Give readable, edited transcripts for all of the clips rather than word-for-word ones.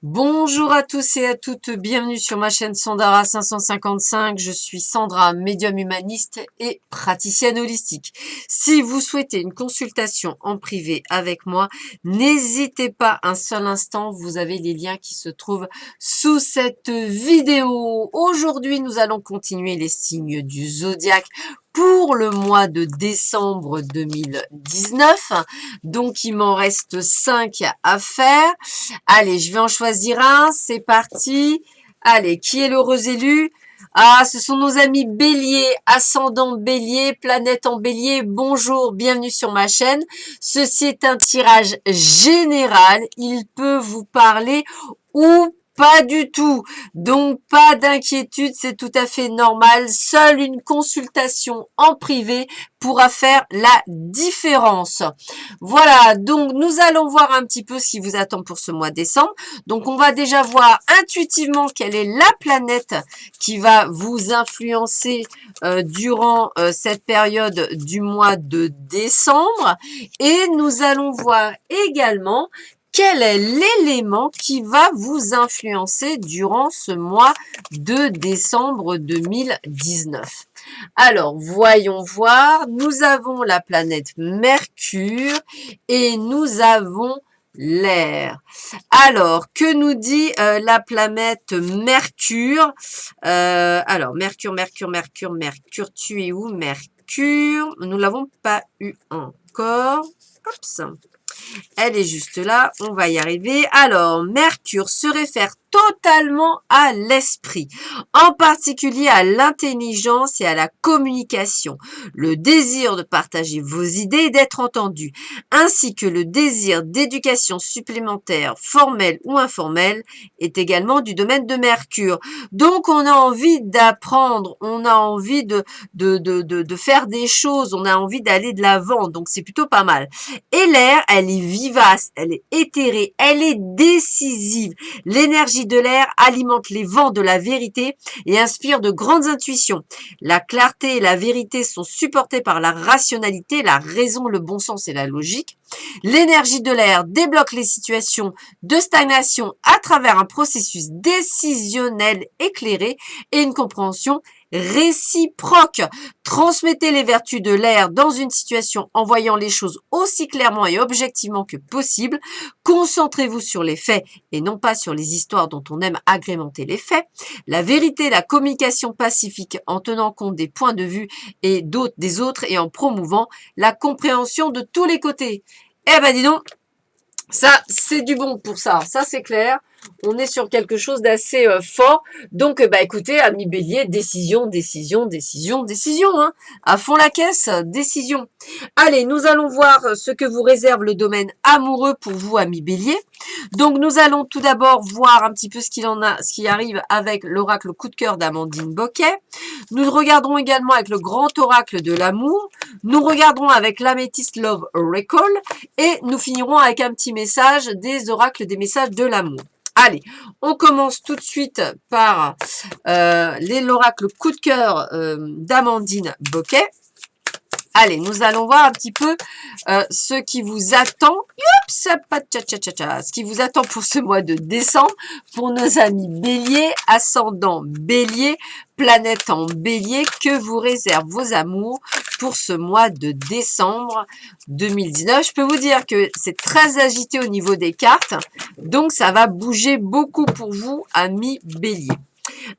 Bonjour à tous et à toutes, bienvenue sur ma chaîne Sandara 555. Je suis Sandra, médium humaniste et praticienne holistique. Si vous souhaitez une consultation en privé avec moi, n'hésitez pas un seul instant, vous avez les liens qui se trouvent sous cette vidéo. Aujourd'hui, nous allons continuer les signes du zodiaque pour le mois de décembre 2019. Donc, il m'en reste 5 à faire. Allez, je vais en choisir un. C'est parti. Allez, qui est l'heureux élu? Ah, ce sont nos amis Bélier, ascendant Bélier, planète en Bélier. Bonjour, bienvenue sur ma chaîne. Ceci est un tirage général. Il peut vous parler ou pas du tout. Donc, pas d'inquiétude, c'est tout à fait normal. Seule une consultation en privé pourra faire la différence. Voilà, donc nous allons voir un petit peu ce qui vous attend pour ce mois de décembre. Donc, on va déjà voir intuitivement quelle est la planète qui va vous influencer durant cette période du mois de décembre. Et nous allons voir également quel est l'élément qui va vous influencer durant ce mois de décembre 2019. Alors, voyons voir. Nous avons la planète Mercure et nous avons l'air. Alors, que nous dit la planète Mercure? Alors, Mercure, tu es où, Mercure? Nous l'avons pas eu encore. Oups. Elle est juste là, on va y arriver. Alors, Mercure se réfère totalement à l'esprit, en particulier à l'intelligence et à la communication, le désir de partager vos idées et d'être entendu, ainsi que le désir d'éducation supplémentaire, formelle ou informelle, est également du domaine de Mercure. Donc, on a envie d'apprendre, on a envie de faire des choses, on a envie d'aller de l'avant, donc c'est plutôt pas mal. Et l'air, elle est vivace, elle est éthérée, elle est décisive. L'énergie de l'air alimente les vents de la vérité et inspire de grandes intuitions. La clarté et la vérité sont supportées par la rationalité, la raison, le bon sens et la logique. L'énergie de l'air débloque les situations de stagnation à travers un processus décisionnel éclairé et une compréhension réciproque. Transmettez les vertus de l'air dans une situation en voyant les choses aussi clairement et objectivement que possible. Concentrez-vous sur les faits et non pas sur les histoires dont on aime agrémenter les faits. La vérité, la communication pacifique en tenant compte des points de vue et des autres et en promouvant la compréhension de tous les côtés. Eh ben dis donc, ça c'est du bon pour ça, ça c'est clair. On est sur quelque chose d'assez fort. Donc, bah écoutez, amis Bélier, décision, hein. À fond la caisse, décision. Allez, nous allons voir ce que vous réserve le domaine amoureux pour vous, amis Bélier. Donc, nous allons tout d'abord voir un petit peu ce qui arrive avec l'oracle coup de cœur d'Amandine Boquet. Nous regarderons également avec le grand oracle de l'amour. Nous regarderons avec l'améthyste Love Recall. Et nous finirons avec un petit message des oracles des messages de l'amour. Allez, on commence tout de suite par l'oracle coup de cœur d'Amandine Boquet. Allez, nous allons voir un petit peu ce qui vous attend. Ce qui vous attend pour ce mois de décembre, pour nos amis Bélier, ascendant Bélier, planète en Bélier, que vous réservent vos amours pour ce mois de décembre 2019. Je peux vous dire que c'est très agité au niveau des cartes, donc ça va bouger beaucoup pour vous, amis Bélier.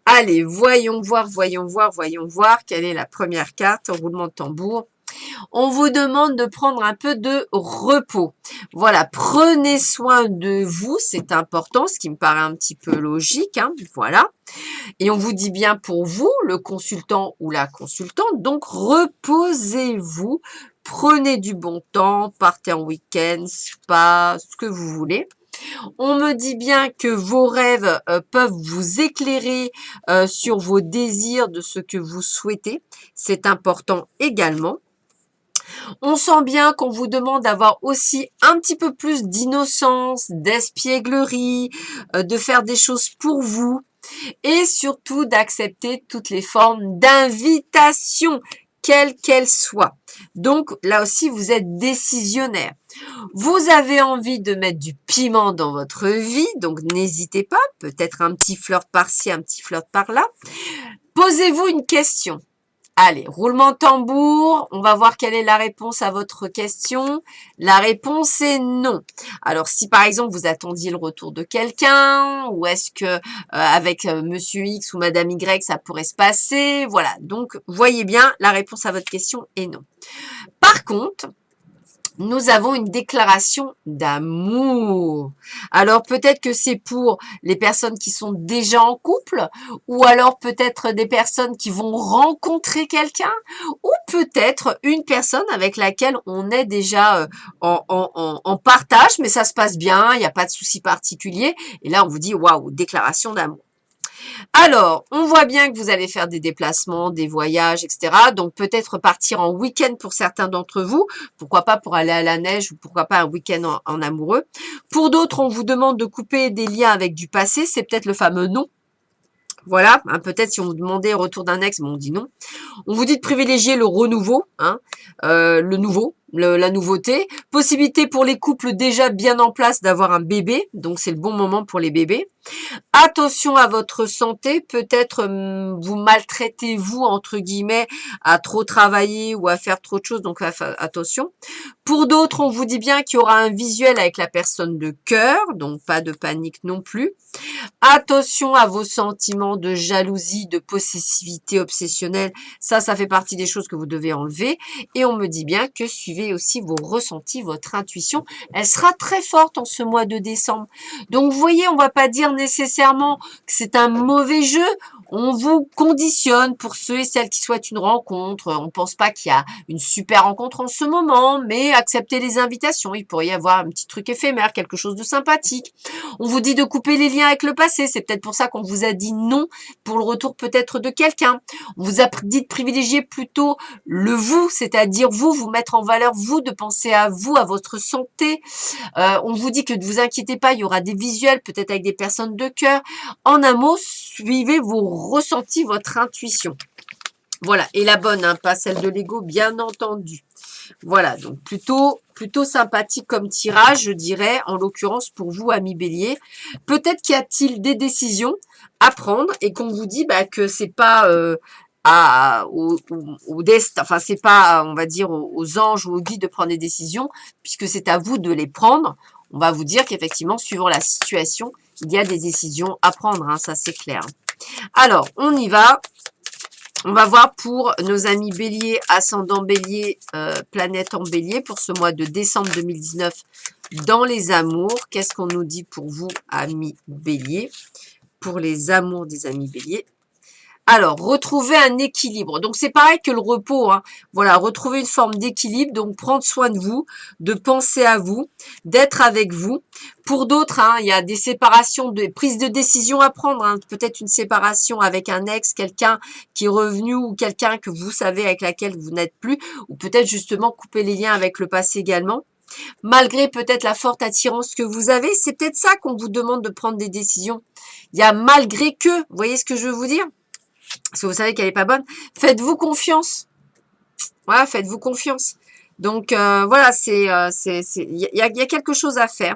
Allez, voyons voir quelle est la première carte, roulement de tambour. On vous demande de prendre un peu de repos. Voilà, prenez soin de vous, c'est important, ce qui me paraît un petit peu logique, hein, voilà. Et on vous dit bien pour vous, le consultant ou la consultante, donc reposez-vous, prenez du bon temps, partez en week-end, spa, ce que vous voulez. On me dit bien que vos rêves peuvent vous éclairer sur vos désirs de ce que vous souhaitez. C'est important également. On sent bien qu'on vous demande d'avoir aussi un petit peu plus d'innocence, d'espièglerie, de faire des choses pour vous et surtout d'accepter toutes les formes d'invitation. quelle qu'elle soit. Donc là aussi, vous êtes décisionnaire. Vous avez envie de mettre du piment dans votre vie, donc n'hésitez pas, peut-être un petit flirt par-ci, un petit flirt par-là. Posez-vous une question. Allez, roulement de tambour, on va voir quelle est la réponse à votre question. La réponse est non. Alors, si par exemple vous attendiez le retour de quelqu'un, ou est-ce que avec Monsieur X ou Madame Y, ça pourrait se passer? Voilà, donc voyez bien, la réponse à votre question est non. Par contre, nous avons une déclaration d'amour. Alors peut-être que c'est pour les personnes qui sont déjà en couple, ou alors peut-être des personnes qui vont rencontrer quelqu'un, ou peut-être une personne avec laquelle on est déjà en partage, mais ça se passe bien, il n'y a pas de souci particulier. Et là, on vous dit, waouh, déclaration d'amour. Alors, on voit bien que vous allez faire des déplacements, des voyages, etc. Donc, peut-être partir en week-end pour certains d'entre vous. Pourquoi pas pour aller à la neige ou pourquoi pas un week-end en amoureux. Pour d'autres, on vous demande de couper des liens avec du passé. C'est peut-être le fameux non. Voilà, hein, peut-être si on vous demandait retour d'un ex, on dit non. On vous dit de privilégier le renouveau, hein, le nouveau, la nouveauté. Possibilité pour les couples déjà bien en place d'avoir un bébé, donc c'est le bon moment pour les bébés. Attention à votre santé, peut-être vous maltraitez vous entre guillemets à trop travailler ou à faire trop de choses, donc attention. Pour d'autres, on vous dit bien qu'il y aura un visuel avec la personne de cœur, donc pas de panique non plus. Attention à vos sentiments de jalousie, de possessivité obsessionnelle, ça fait partie des choses que vous devez enlever. Et on me dit bien que suivez aussi vos ressentis, votre intuition, elle sera très forte en ce mois de décembre. Donc vous voyez, on ne va pas dire nécessairement que c'est un mauvais jeu, on vous conditionne pour ceux et celles qui souhaitent une rencontre. On ne pense pas qu'il y a une super rencontre en ce moment, mais acceptez les invitations. Il pourrait y avoir un petit truc éphémère, quelque chose de sympathique. On vous dit de couper les liens avec le passé. C'est peut-être pour ça qu'on vous a dit non pour le retour peut-être de quelqu'un. On vous a dit de privilégier plutôt le vous, c'est-à-dire vous mettre en valeur, vous, de penser à vous, à votre santé. On vous dit que ne vous inquiétez pas, il y aura des visuels, peut-être avec des personnes de cœur. En un mot, suivez vos ressentis, votre intuition. Voilà, et la bonne, hein, pas celle de l'ego, bien entendu. Voilà, donc plutôt sympathique comme tirage, je dirais, en l'occurrence pour vous, amis bélier. Peut-être qu'il y a-t-il des décisions à prendre et qu'on vous dit que c'est pas au destin, enfin c'est pas, on va dire, aux anges ou aux guides de prendre des décisions, puisque c'est à vous de les prendre. On va vous dire qu'effectivement, suivant la situation, il y a des décisions à prendre, hein, ça c'est clair. Alors, on y va. On va voir pour nos amis bélier, ascendant bélier, planète en bélier, pour ce mois de décembre 2019 dans les amours. Qu'est-ce qu'on nous dit pour vous, amis bélier, pour les amours des amis béliers? Alors, retrouver un équilibre. Donc, c'est pareil que le repos. Hein. Voilà, retrouver une forme d'équilibre. Donc, prendre soin de vous, de penser à vous, d'être avec vous. Pour d'autres, hein, il y a des séparations, des prises de décision à prendre. Hein. Peut-être une séparation avec un ex, quelqu'un qui est revenu ou quelqu'un que vous savez avec laquelle vous n'êtes plus. Ou peut-être justement couper les liens avec le passé également. Malgré peut-être la forte attirance que vous avez, c'est peut-être ça qu'on vous demande de prendre des décisions. Il y a malgré que, vous voyez ce que je veux vous dire? Parce que vous savez qu'elle n'est pas bonne. Faites-vous confiance. Voilà, faites-vous confiance. Donc, voilà, il y a quelque chose à faire.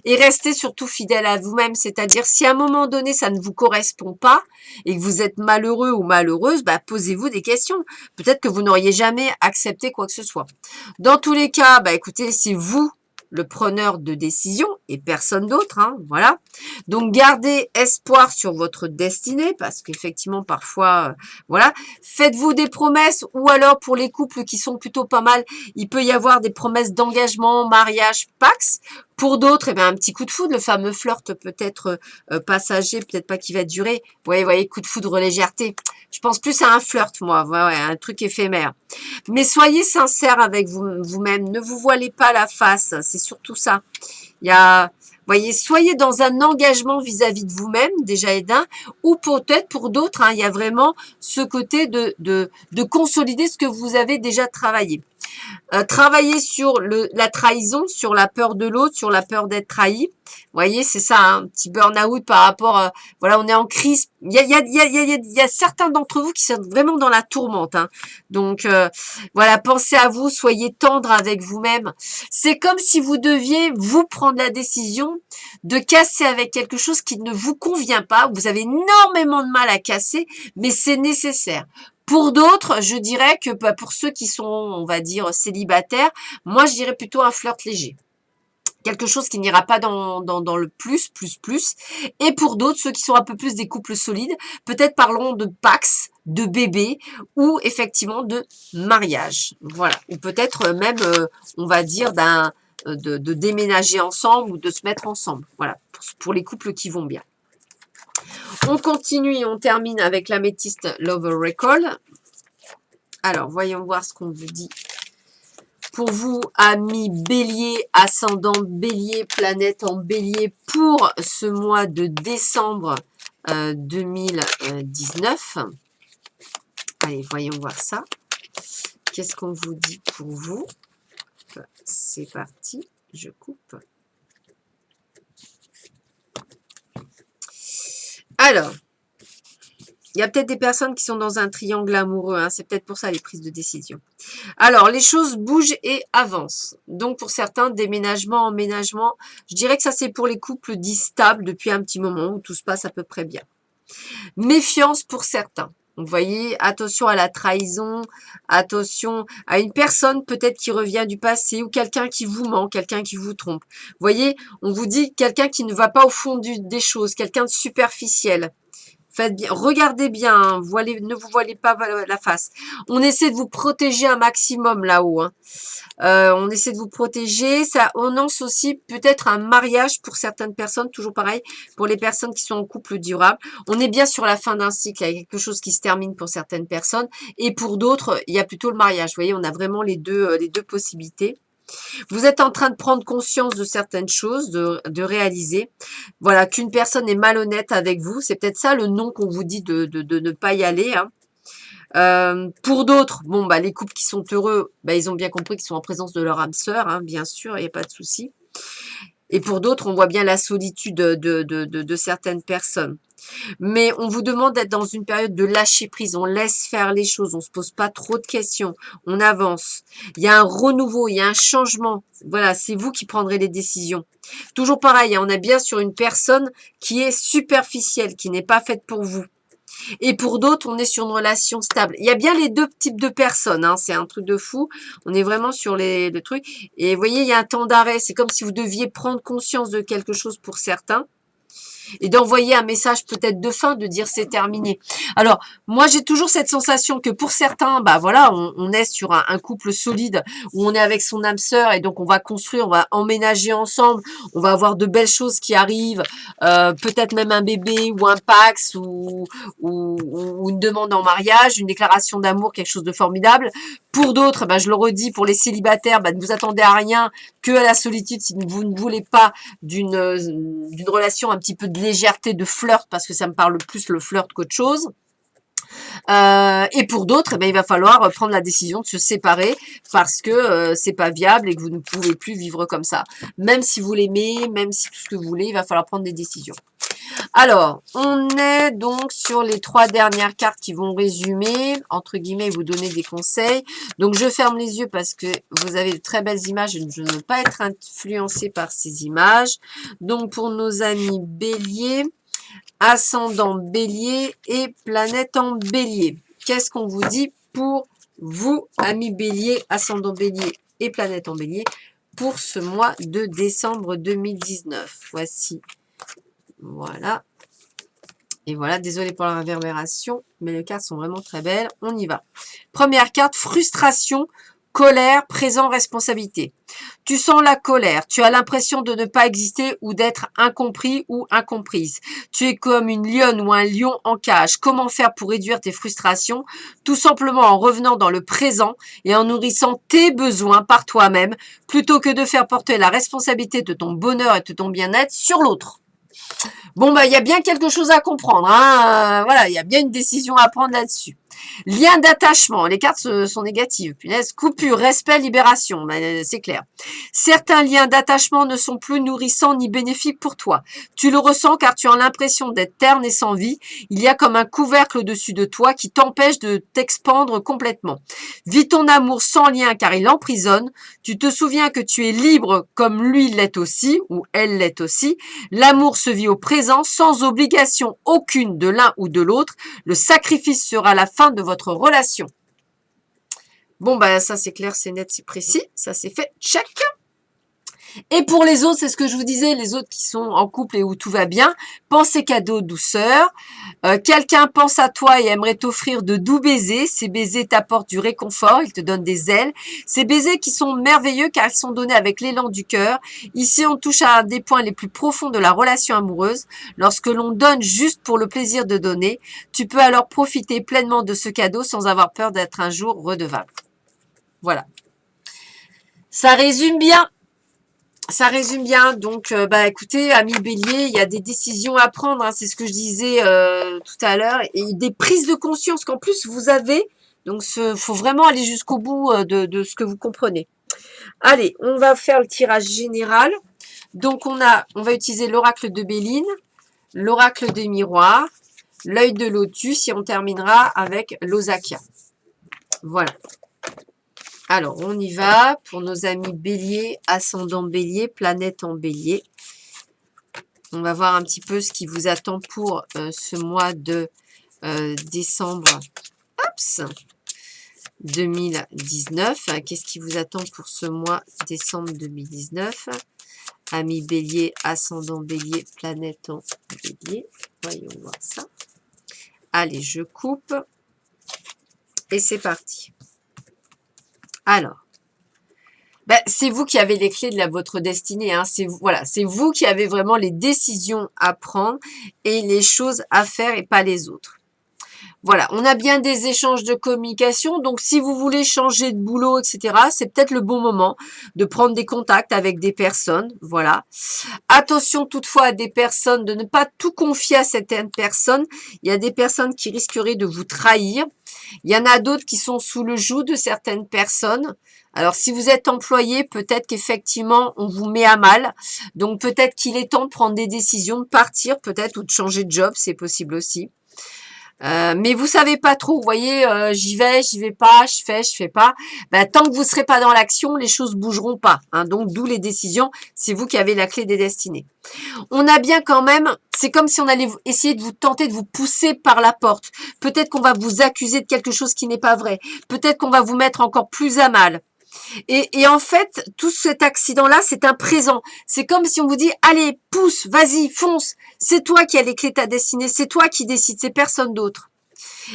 Et restez surtout fidèle à vous-même. C'est-à-dire, si à un moment donné, ça ne vous correspond pas et que vous êtes malheureux ou malheureuse, posez-vous des questions. Peut-être que vous n'auriez jamais accepté quoi que ce soit. Dans tous les cas, écoutez, c'est vous le preneur de décision et personne d'autre, hein, voilà. Donc, gardez espoir sur votre destinée parce qu'effectivement, parfois, voilà. Faites-vous des promesses ou alors pour les couples qui sont plutôt pas mal, il peut y avoir des promesses d'engagement, mariage, pax. Pour d'autres, un petit coup de foudre, le fameux flirt peut-être passager, peut-être pas qui va durer. Vous voyez, coup de foudre, légèreté. Je pense plus à un flirt, moi, ouais, un truc éphémère. Mais soyez sincère avec vous-même, ne vous voilez pas la face, c'est surtout ça. Voyez, soyez dans un engagement vis-à-vis de vous-même, déjà et d'un, ou peut-être pour d'autres, hein, il y a vraiment ce côté de consolider ce que vous avez déjà travaillé. Travailler sur la trahison, sur la peur de l'autre, sur la peur d'être trahi. Vous voyez, c'est ça, hein, un petit burn-out par rapport à, voilà, on est en crise. Il y a certains d'entre vous qui sont vraiment dans la tourmente. Hein. Donc, voilà, pensez à vous, soyez tendre avec vous-même. C'est comme si vous deviez, vous, prendre la décision de casser avec quelque chose qui ne vous convient pas. Vous avez énormément de mal à casser, mais c'est nécessaire. Pour d'autres, je dirais que pour ceux qui sont, on va dire, célibataires, moi, je dirais plutôt un flirt léger. Quelque chose qui n'ira pas dans le plus. Et pour d'autres, ceux qui sont un peu plus des couples solides, peut-être parlons de Pax, de bébé ou effectivement de mariage. Voilà. Ou peut-être même, on va dire, de déménager ensemble ou de se mettre ensemble. Voilà. Pour les couples qui vont bien. On continue et on termine avec l'améthyste Lover Recall. Alors, voyons voir ce qu'on vous dit. Pour vous, amis bélier, ascendant bélier, planète en bélier, pour ce mois de décembre 2019. Allez, voyons voir ça. Qu'est-ce qu'on vous dit pour vous? C'est parti, je coupe. Alors, il y a peut-être des personnes qui sont dans un triangle amoureux, hein, c'est peut-être pour ça les prises de décision. Alors, les choses bougent et avancent. Donc, pour certains, déménagement, emménagement, je dirais que ça c'est pour les couples dits stables depuis un petit moment où tout se passe à peu près bien. Méfiance pour certains. Vous voyez, attention à la trahison, attention à une personne peut-être qui revient du passé ou quelqu'un qui vous ment, quelqu'un qui vous trompe. Vous voyez, on vous dit quelqu'un qui ne va pas au fond des choses, quelqu'un de superficiel. Faites bien, regardez bien, hein, ne vous voilez pas la face. On essaie de vous protéger un maximum là-haut. Hein. On essaie de vous protéger. Ça annonce aussi peut-être un mariage pour certaines personnes, toujours pareil, pour les personnes qui sont en couple durable. On est bien sur la fin d'un cycle, il y a quelque chose qui se termine pour certaines personnes. Et pour d'autres, il y a plutôt le mariage. Vous voyez, on a vraiment les deux possibilités. Vous êtes en train de prendre conscience de certaines choses, de réaliser. Voilà, qu'une personne est malhonnête avec vous. C'est peut-être ça le nom qu'on vous dit de ne pas y aller. Hein. Pour d'autres, bon, bah, les couples qui sont heureux, bah, ils ont bien compris qu'ils sont en présence de leur âme sœur, hein, bien sûr, il n'y a pas de souci. Et pour d'autres, on voit bien la solitude de certaines personnes. Mais on vous demande d'être dans une période de lâcher prise. On laisse faire les choses. On ne se pose pas trop de questions. On avance. Il y a un renouveau, il y a un changement. Voilà, c'est vous qui prendrez les décisions. Toujours pareil, on est bien sur une personne qui est superficielle, qui n'est pas faite pour vous. Et pour d'autres, on est sur une relation stable. Il y a bien les deux types de personnes. Hein, c'est un truc de fou. On est vraiment sur les trucs. Et vous voyez, il y a un temps d'arrêt. C'est comme si vous deviez prendre conscience de quelque chose pour certains. Et d'envoyer un message peut-être de fin, de dire c'est terminé. Alors, moi, j'ai toujours cette sensation que pour certains, bah voilà, on est sur un couple solide où on est avec son âme sœur et donc on va construire, on va emménager ensemble, on va avoir de belles choses qui arrivent, peut-être même un bébé ou un Pax ou une demande en mariage, une déclaration d'amour, quelque chose de formidable. Pour d'autres, bah, je le redis, pour les célibataires, bah, ne vous attendez à rien, que à la solitude si vous ne voulez pas d'une relation un petit peu de légèreté, de flirt, parce que ça me parle plus le flirt qu'autre chose. Et pour d'autres, eh bien, il va falloir prendre la décision de se séparer parce que c'est pas viable et que vous ne pouvez plus vivre comme ça. Même si vous l'aimez, même si tout ce que vous voulez, il va falloir prendre des décisions. Alors, on est donc sur les 3 dernières cartes qui vont résumer, entre guillemets, vous donner des conseils. Donc, je ferme les yeux parce que vous avez de très belles images et je ne veux pas être influencée par ces images. Donc, pour nos amis bélier, ascendant bélier et planète en bélier. Qu'est-ce qu'on vous dit pour vous, amis bélier, ascendant bélier et planète en bélier, pour ce mois de décembre 2019? Voici. Voilà. Et voilà, désolé pour la réverbération, mais les cartes sont vraiment très belles. On y va. Première carte, frustration, colère, présent, responsabilité. Tu sens la colère, tu as l'impression de ne pas exister ou d'être incompris ou incomprise. Tu es comme une lionne ou un lion en cage. Comment faire pour réduire tes frustrations? Tout simplement en revenant dans le présent et en nourrissant tes besoins par toi-même, plutôt que de faire porter la responsabilité de ton bonheur et de ton bien-être sur l'autre. Bon, bah, il y a bien quelque chose à comprendre. Hein. Voilà, il y a bien une décision à prendre là-dessus. Lien d'attachement, les cartes sont négatives. Punaise, coupure, respect, libération, ben, c'est clair. Certains liens d'attachement ne sont plus nourrissants ni bénéfiques pour toi. Tu le ressens car tu as l'impression d'être terne et sans vie. Il y a comme un couvercle au-dessus de toi qui t'empêche de t'expandre complètement. Vis ton amour sans lien car il emprisonne. Tu te souviens que tu es libre comme lui l'est aussi, ou elle l'est aussi. L'amour se vit au présent sans obligation aucune de l'un ou de l'autre. Le sacrifice sera la fin de votre relation. Bon, bah ça c'est clair, c'est net, c'est précis. Ça c'est fait, check. Et pour les autres, c'est ce que je vous disais, les autres qui sont en couple et où tout va bien, pensez cadeau, douceur. Quelqu'un pense à toi et aimerait t'offrir de doux baisers. Ces baisers t'apportent du réconfort, ils te donnent des ailes. Ces baisers qui sont merveilleux car ils sont donnés avec l'élan du cœur. Ici, on touche à un des points les plus profonds de la relation amoureuse. Lorsque l'on donne juste pour le plaisir de donner, tu peux alors profiter pleinement de ce cadeau sans avoir peur d'être un jour redevable. Voilà. Ça résume bien. Ça résume bien. Donc, bah, écoutez, amis Bélier, il y a des décisions à prendre. Hein, c'est ce que je disais tout à l'heure. Et des prises de conscience qu'en plus, vous avez. Donc, faut vraiment aller jusqu'au bout de ce que vous comprenez. Allez, on va faire le tirage général. Donc, on va utiliser l'oracle de Béline, l'oracle des miroirs, l'œil de lotus et on terminera avec l'Osakia. Voilà. Alors, on y va pour nos amis Bélier, ascendant Bélier, planète en Bélier. On va voir un petit peu ce qui vous attend pour ce mois de décembre 2019. Qu'est-ce qui vous attend pour ce mois décembre 2019? Amis Bélier, ascendant Bélier, planète en Bélier. Voyons voir ça. Allez, je coupe. Et c'est parti. Alors, ben, c'est vous qui avez les clés de votre destinée. Hein. C'est vous qui avez vraiment les décisions à prendre et les choses à faire et pas les autres. Voilà, on a bien des échanges de communication. Donc, si vous voulez changer de boulot, etc., c'est peut-être le bon moment de prendre des contacts avec des personnes. Voilà. Attention toutefois à des personnes, de ne pas tout confier à certaines personnes. Il y a des personnes qui risqueraient de vous trahir. Il y en a d'autres qui sont sous le joug de certaines personnes. Alors, si vous êtes employé, peut-être qu'effectivement, on vous met à mal. Donc, peut-être qu'il est temps de prendre des décisions, de partir peut-être ou de changer de job, c'est possible aussi. Mais vous savez pas trop, vous voyez, j'y vais pas, je fais pas. Ben, tant que vous serez pas dans l'action, les choses bougeront pas. Hein, donc, d'où les décisions, c'est vous qui avez la clé des destinées. On a bien quand même, c'est comme si on allait essayer de vous tenter de vous pousser par la porte. Peut-être qu'on va vous accuser de quelque chose qui n'est pas vrai. Peut-être qu'on va vous mettre encore plus à mal. Et en fait, tout cet accident-là, c'est un présent. C'est comme si on vous dit, allez, pousse, vas-y, fonce. C'est toi qui as les clés de ta destinée. C'est toi qui décides, c'est personne d'autre.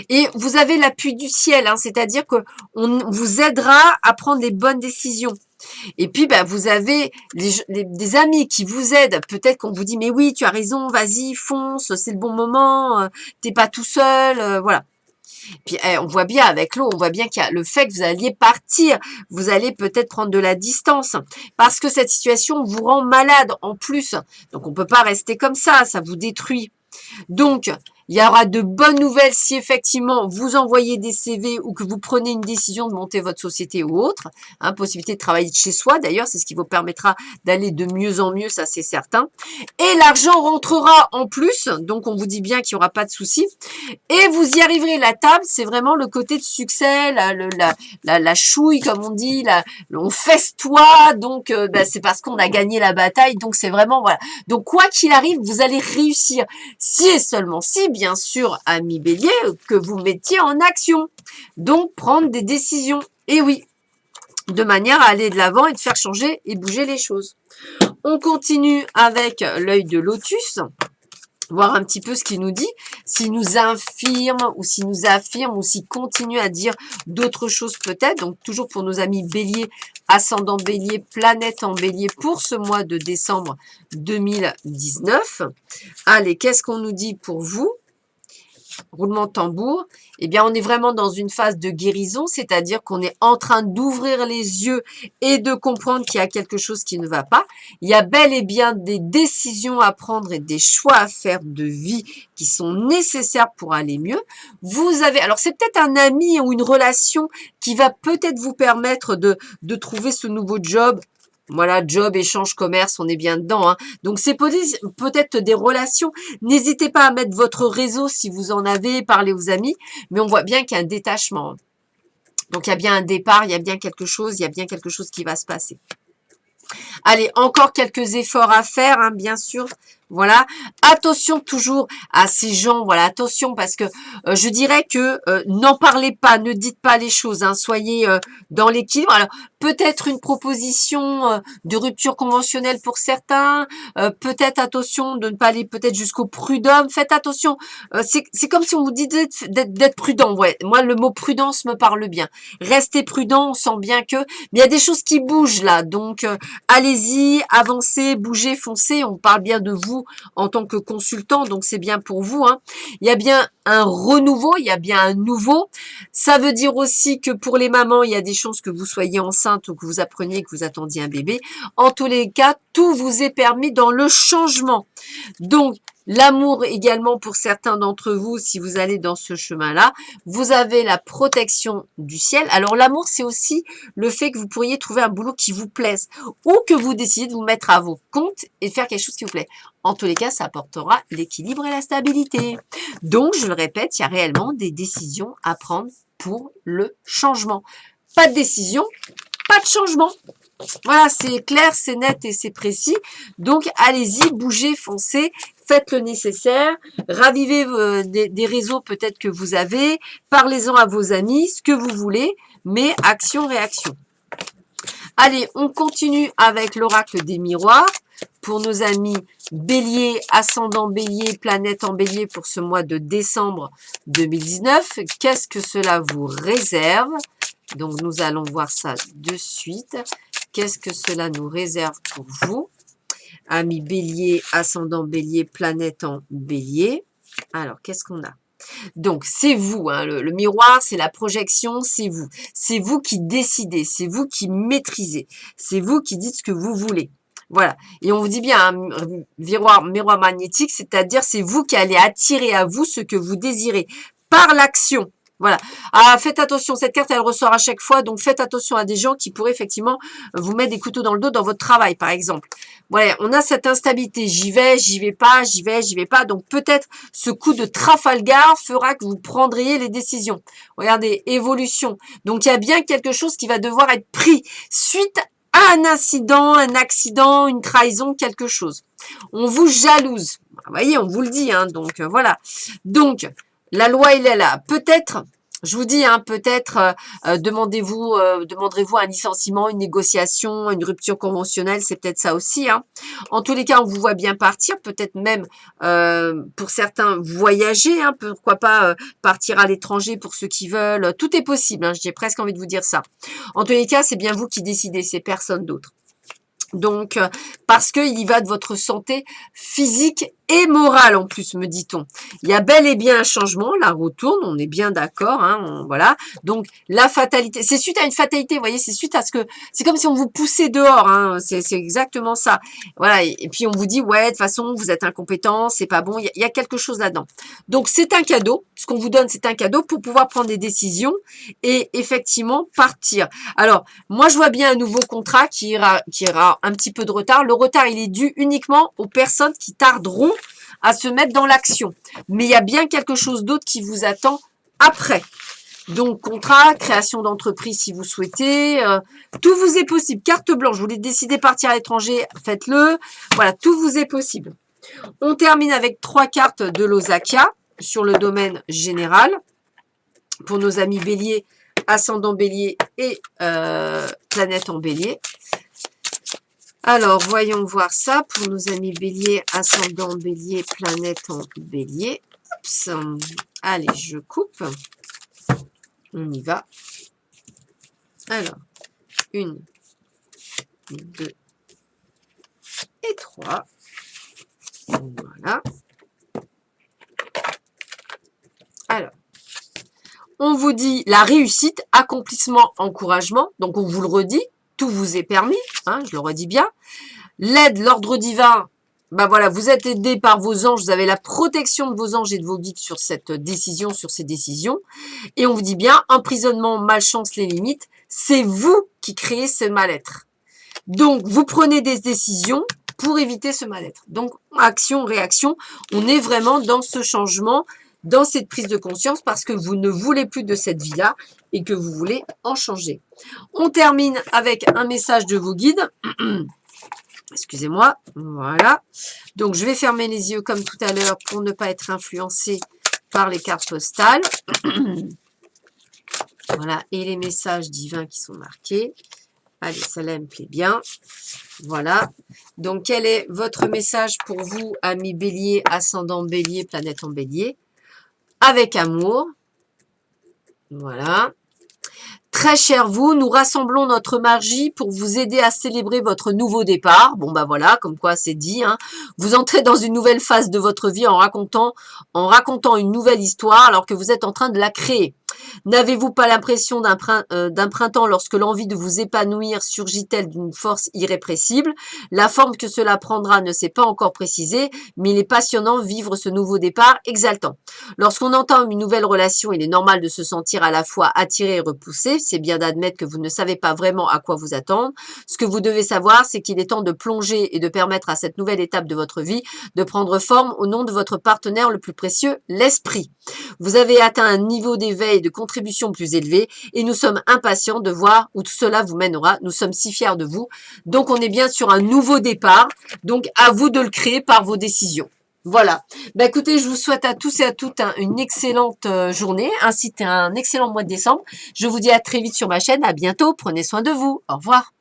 Et vous avez l'appui du ciel, hein, c'est-à-dire que on vous aidera à prendre les bonnes décisions. Et puis, ben, vous avez des amis qui vous aident. Peut-être qu'on vous dit, mais oui, tu as raison, vas-y, fonce, c'est le bon moment, t'es pas tout seul, voilà. Puis on voit bien avec l'eau, on voit bien qu'il y a le fait que vous alliez partir, vous allez peut-être prendre de la distance parce que cette situation vous rend malade en plus. Donc on ne peut pas rester comme ça vous détruit. Donc, il y aura de bonnes nouvelles si effectivement vous envoyez des CV ou que vous prenez une décision de monter votre société ou autre. Hein, possibilité de travailler de chez soi, d'ailleurs, c'est ce qui vous permettra d'aller de mieux en mieux, ça c'est certain. Et l'argent rentrera en plus, donc on vous dit bien qu'il n'y aura pas de souci. Et vous y arriverez. La table, c'est vraiment le côté de succès, la chouille, comme on dit, on festoie, donc ben, c'est parce qu'on a gagné la bataille, donc c'est vraiment, voilà. Donc quoi qu'il arrive, vous allez réussir. Si et seulement si, bien sûr, amis Bélier, que vous mettiez en action. Donc, prendre des décisions. Et oui, de manière à aller de l'avant et de faire changer et bouger les choses. On continue avec l'œil de lotus. Voir un petit peu ce qu'il nous dit, s'il nous infirme ou s'il nous affirme ou s'il continue à dire d'autres choses peut-être. Donc, toujours pour nos amis Bélier, ascendant Bélier, planète en Bélier pour ce mois de décembre 2019. Allez, qu'est-ce qu'on nous dit pour vous? roulement de tambour, eh bien, on est vraiment dans une phase de guérison, c'est-à-dire qu'on est en train d'ouvrir les yeux et de comprendre qu'il y a quelque chose qui ne va pas. Il y a bel et bien des décisions à prendre et des choix à faire de vie qui sont nécessaires pour aller mieux. Vous avez, alors c'est peut-être un ami ou une relation qui va peut-être vous permettre de trouver ce nouveau job. Voilà, job, échange, commerce, on est bien dedans, hein. Donc, c'est peut-être des relations. N'hésitez pas à mettre votre réseau si vous en avez, parler aux amis. Mais on voit bien qu'il y a un détachement. Donc, il y a bien un départ, il y a bien quelque chose, il y a bien quelque chose qui va se passer. Allez, encore quelques efforts à faire, hein, bien sûr. Voilà. Attention toujours à ces gens. Voilà, attention parce que je dirais que n'en parlez pas, ne dites pas les choses. Hein, soyez dans l'équilibre. Alors, peut-être une proposition de rupture conventionnelle pour certains. Peut-être attention de ne pas aller peut-être jusqu'au prud'homme. Faites attention. C'est comme si on vous disait d'être prudent. Ouais, moi, le mot prudence me parle bien. Restez prudent. On sent bien que... Mais il y a des choses qui bougent là. Donc, allez-y, avancez, bougez, foncez. On parle bien de vous en tant que consultant, donc c'est bien pour vous. Hein. Il y a bien un renouveau, il y a bien un nouveau. Ça veut dire aussi que pour les mamans, il y a des chances que vous soyez enceinte ou que vous appreniez que vous attendiez un bébé. En tous les cas, tout vous est permis dans le changement. Donc, l'amour également pour certains d'entre vous, si vous allez dans ce chemin-là. Vous avez la protection du ciel. Alors, l'amour, c'est aussi le fait que vous pourriez trouver un boulot qui vous plaise ou que vous décidez de vous mettre à vos comptes et de faire quelque chose qui vous plaît. En tous les cas, ça apportera l'équilibre et la stabilité. Donc, je le répète, il y a réellement des décisions à prendre pour le changement. Pas de décision, pas de changement. Voilà, c'est clair, c'est net et c'est précis. Donc, allez-y, bougez, foncez, faites le nécessaire, ravivez des réseaux peut-être que vous avez, parlez-en à vos amis, ce que vous voulez, mais action-réaction. Allez, on continue avec l'oracle des miroirs pour nos amis Bélier, ascendant Bélier, planète en Bélier pour ce mois de décembre 2019. Qu'est-ce que cela vous réserve? Donc, nous allons voir ça de suite. Qu'est-ce que cela nous réserve pour vous? Amis Bélier, ascendant Bélier, planète en Bélier. Alors, qu'est-ce qu'on a? Donc, c'est vous, hein, le miroir, c'est la projection, c'est vous. C'est vous qui décidez, c'est vous qui maîtrisez, c'est vous qui dites ce que vous voulez. Voilà. Et on vous dit bien, un miroir magnétique, c'est-à-dire c'est vous qui allez attirer à vous ce que vous désirez par l'action. Voilà. Ah, faites attention, cette carte, elle ressort à chaque fois, donc faites attention à des gens qui pourraient effectivement vous mettre des couteaux dans le dos dans votre travail, par exemple. Voilà, on a cette instabilité, j'y vais pas, j'y vais pas. Donc peut-être ce coup de Trafalgar fera que vous prendriez les décisions. Regardez, évolution. Donc il y a bien quelque chose qui va devoir être pris suite à un incident, un accident, une trahison, quelque chose. On vous jalouse. Vous voyez, on vous le dit, hein, donc voilà. Donc, la loi, elle est là. Peut-être, je vous dis, hein, peut-être demanderez-vous un licenciement, une négociation, une rupture conventionnelle, c'est peut-être ça aussi. Hein. En tous les cas, on vous voit bien partir, peut-être même pour certains voyager, hein, pourquoi pas partir à l'étranger pour ceux qui veulent. Tout est possible, hein, j'ai presque envie de vous dire ça. En tous les cas, c'est bien vous qui décidez, c'est personne d'autre. Donc, parce qu'il y va de votre santé physique et morale en plus, me dit-on. Il y a bel et bien un changement, la roue tourne, on est bien d'accord, hein, voilà. Donc, la fatalité, c'est suite à une fatalité, vous voyez, c'est suite à ce que, c'est comme si on vous poussait dehors, hein, c'est exactement ça. Voilà, et puis on vous dit, ouais, de toute façon, vous êtes incompétent, c'est pas bon, il y a quelque chose là-dedans. Donc, c'est un cadeau, ce qu'on vous donne, c'est un cadeau pour pouvoir prendre des décisions et effectivement partir. Alors, moi, je vois bien un nouveau contrat qui ira un petit peu de retard. Le retard, il est dû uniquement aux personnes qui tarderont à se mettre dans l'action. Mais il y a bien quelque chose d'autre qui vous attend après. Donc, contrat, création d'entreprise si vous souhaitez. Tout vous est possible. Carte blanche, vous voulez décider de partir à l'étranger, faites-le. Voilà, tout vous est possible. On termine avec 3 cartes de l'Osakia sur le domaine général. Pour nos amis Bélier, ascendant Bélier et planète en Bélier. Alors, voyons voir ça pour nos amis Bélier, ascendant Bélier, planète en Bélier. Oups. Allez, je coupe. On y va. Alors, 1, 2 et 3. Voilà. On vous dit la réussite, accomplissement, encouragement. Donc, on vous le redit, tout vous est permis, hein, je le redis bien. L'aide, l'ordre divin, ben voilà, vous êtes aidé par vos anges, vous avez la protection de vos anges et de vos guides sur cette décision, sur ces décisions. Et on vous dit bien, emprisonnement, malchance, les limites, c'est vous qui créez ce mal-être. Donc, vous prenez des décisions pour éviter ce mal-être. Donc, action, réaction, on est vraiment dans ce changement, dans cette prise de conscience parce que vous ne voulez plus de cette vie-là et que vous voulez en changer. On termine avec un message de vos guides. Excusez-moi, voilà. Donc, je vais fermer les yeux comme tout à l'heure pour ne pas être influencé par les cartes postales. Voilà, et les messages divins qui sont marqués. Allez, celle-là me plaît bien. Voilà. Donc, quel est votre message pour vous, amis Bélier, ascendant Bélier, planète en Bélier? Avec amour. Voilà. Très cher vous, nous rassemblons notre magie pour vous aider à célébrer votre nouveau départ. Bon, bah voilà, comme quoi c'est dit. Hein. Vous entrez dans une nouvelle phase de votre vie en racontant une nouvelle histoire alors que vous êtes en train de la créer. N'avez-vous pas l'impression d'un printemps lorsque l'envie de vous épanouir surgit-elle d'une force irrépressible? La forme que cela prendra ne s'est pas encore précisée, mais il est passionnant vivre ce nouveau départ exaltant. Lorsqu'on entame une nouvelle relation, il est normal de se sentir à la fois attiré et repoussé. C'est bien d'admettre que vous ne savez pas vraiment à quoi vous attendre. Ce que vous devez savoir, c'est qu'il est temps de plonger et de permettre à cette nouvelle étape de votre vie de prendre forme au nom de votre partenaire le plus précieux, l'esprit. Vous avez atteint un niveau d'éveil et de contribution plus élevé et nous sommes impatients de voir où tout cela vous mènera. Nous sommes si fiers de vous. Donc, on est bien sur un nouveau départ. Donc, à vous de le créer par vos décisions. Voilà. Bah, écoutez, je vous souhaite à tous et à toutes une excellente journée, ainsi qu'un excellent mois de décembre. Je vous dis à très vite sur ma chaîne. À bientôt. Prenez soin de vous. Au revoir.